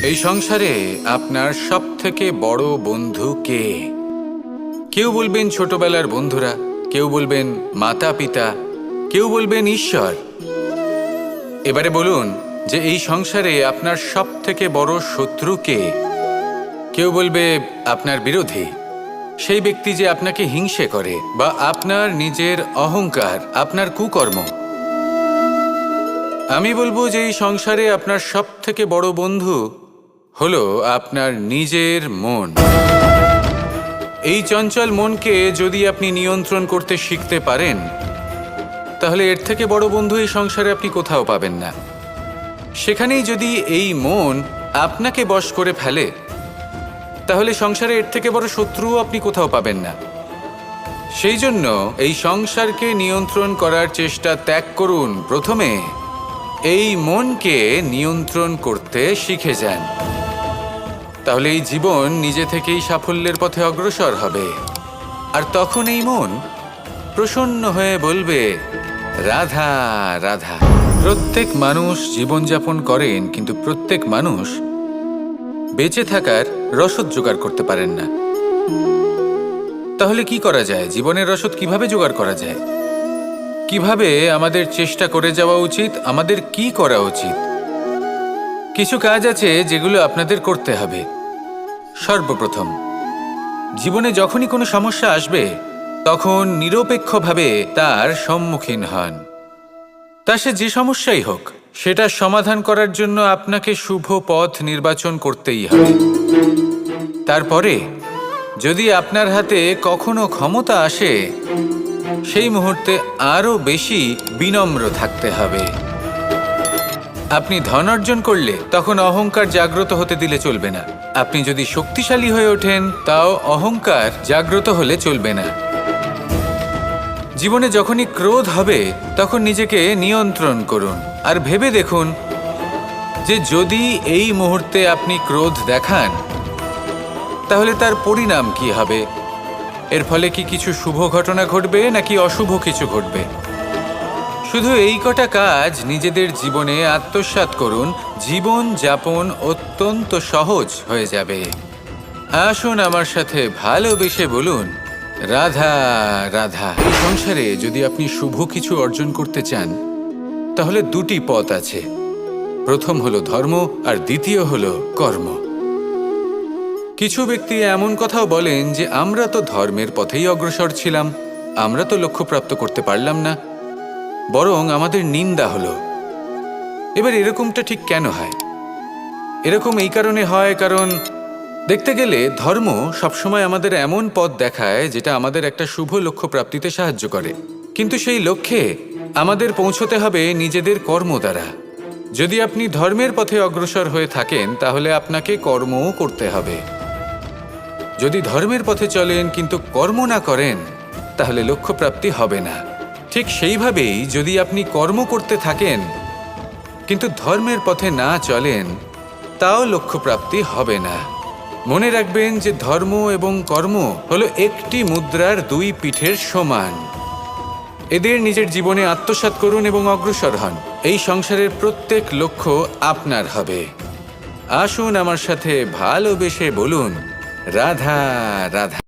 এই সংসারে আপনার সবথেকে বড় বন্ধু কে? কেউ বলবেন ছোটবেলার বন্ধুরা, কেউ বলবেন মাতা পিতা, কেউ বলবেন ঈশ্বর। এবারে বলুন যে এই সংসারে আপনার সবথেকে বড় শত্রু কে? কেউ বলবে আপনার বিরোধী, সেই ব্যক্তি যে আপনাকে হিংসে করে, বা আপনার নিজের অহংকার, আপনার কুকর্ম। আমি বলবো যে এই সংসারে আপনার সবথেকে বড় বন্ধু হলো আপনার নিজের মন। এই চঞ্চল মনকে যদি আপনি নিয়ন্ত্রণ করতে শিখতে পারেন, তাহলে এর থেকে বড় বন্ধু এই সংসারে আপনি কোথাও পাবেন না। সেখানেই যদি এই মন আপনাকে বশ করে ফেলে, তাহলে সংসারে এর থেকে বড় শত্রুও আপনি কোথাও পাবেন না। সেই জন্য এই সংসারকে নিয়ন্ত্রণ করার চেষ্টা ত্যাগ করুন। প্রথমে এই মনকে নিয়ন্ত্রণ করতে শিখে যান, তাহলে এই জীবন নিজে থেকেই সাফল্যের পথে অগ্রসর হবে। আর তখন এই মন প্রসন্ন হয়ে বলবে, রাধা রাধা। প্রত্যেক মানুষ জীবনযাপন করেন, কিন্তু প্রত্যেক মানুষ বেঁচে থাকার রসদ জোগাড় করতে পারেন না। তাহলে কি করা যায়? জীবনের রসদ কিভাবে জোগাড় করা যায়? কিভাবে আমাদের চেষ্টা করে যাওয়া উচিত? আমাদের কি করা উচিত? কিছু কাজ আছে যেগুলো আপনাদের করতে হবে। সর্বপ্রথম, জীবনে যখনই কোনো সমস্যা আসবে, তখন নিরপেক্ষভাবে তার সম্মুখীন হন। তা সে যে সমস্যাই হোক, সেটা সমাধান করার জন্য আপনাকে শুভ পথ নির্বাচন করতেই হবে। তারপরে যদি আপনার হাতে কখনো ক্ষমতা আসে, সেই মুহূর্তে আরও বেশি বিনম্র থাকতে হবে। আপনি ধন অর্জন করলে তখন অহংকার জাগ্রত হতে দিলে চলবে না। আপনি যদি শক্তিশালী হয়ে ওঠেন, তাও অহংকার জাগ্রত হলে চলবে না। জীবনে যখনই ক্রোধ হবে, তখন নিজেকে নিয়ন্ত্রণ করুন আর ভেবে দেখুন যে যদি এই মুহূর্তে আপনি ক্রোধ দেখান, তাহলে তার পরিণাম কি হবে। এর ফলে কি কিছু শুভ ঘটনা ঘটবে, নাকি অশুভ কিছু ঘটবে? শুধু এই কটা কাজ নিজেদের জীবনে আত্মসাৎ করুন, জীবন যাপন অত্যন্ত সহজ হয়ে যাবে। আসুন আমার সাথে ভালোবেসে বলুন, রাধা রাধা। এই সংসারে যদি আপনি শুভ কিছু অর্জন করতে চান, তাহলে দুটি পথ আছে। প্রথম হলো ধর্ম, আর দ্বিতীয় হলো কর্ম। কিছু ব্যক্তি এমন কথাও বলেন যে আমরা তো ধর্মের পথেই অগ্রসর ছিলাম, আমরা তো লক্ষ্যপ্রাপ্ত করতে পারলাম না, বরং আমাদের নিন্দা হলো। এবার এরকমটা ঠিক কেন হয়? এরকম এই কারণে হয়, কারণ দেখতে গেলে ধর্ম সবসময় আমাদের এমন পথ দেখায় যেটা আমাদের একটা শুভ লক্ষ্য প্রাপ্তিতে সাহায্য করে, কিন্তু সেই লক্ষ্যে আমাদের পৌঁছতে হবে নিজেদের কর্ম দ্বারা। যদি আপনি ধর্মের পথে অগ্রসর হয়ে থাকেন, তাহলে আপনাকে কর্মও করতে হবে। যদি ধর্মের পথে চলেন কিন্তু কর্ম না করেন, তাহলে লক্ষ্যপ্রাপ্তি হবে না। ঠিক সেইভাবেই যদি আপনি কর্ম করতে থাকেন কিন্তু ধর্মের পথে না চলেন, তাও লক্ষ্যপ্রাপ্তি হবে না। মনে রাখবেন যে ধর্ম এবং কর্ম হলো একটি মুদ্রার দুই পিঠের সমান। এদের নিজের জীবনে আত্মসাৎ করুন এবং অগ্রসর হন। এই সংসারের প্রত্যেক লক্ষ্য আপনার হবে। আসুন আমার সাথে ভালোবেসে বলুন, রাধা রাধা।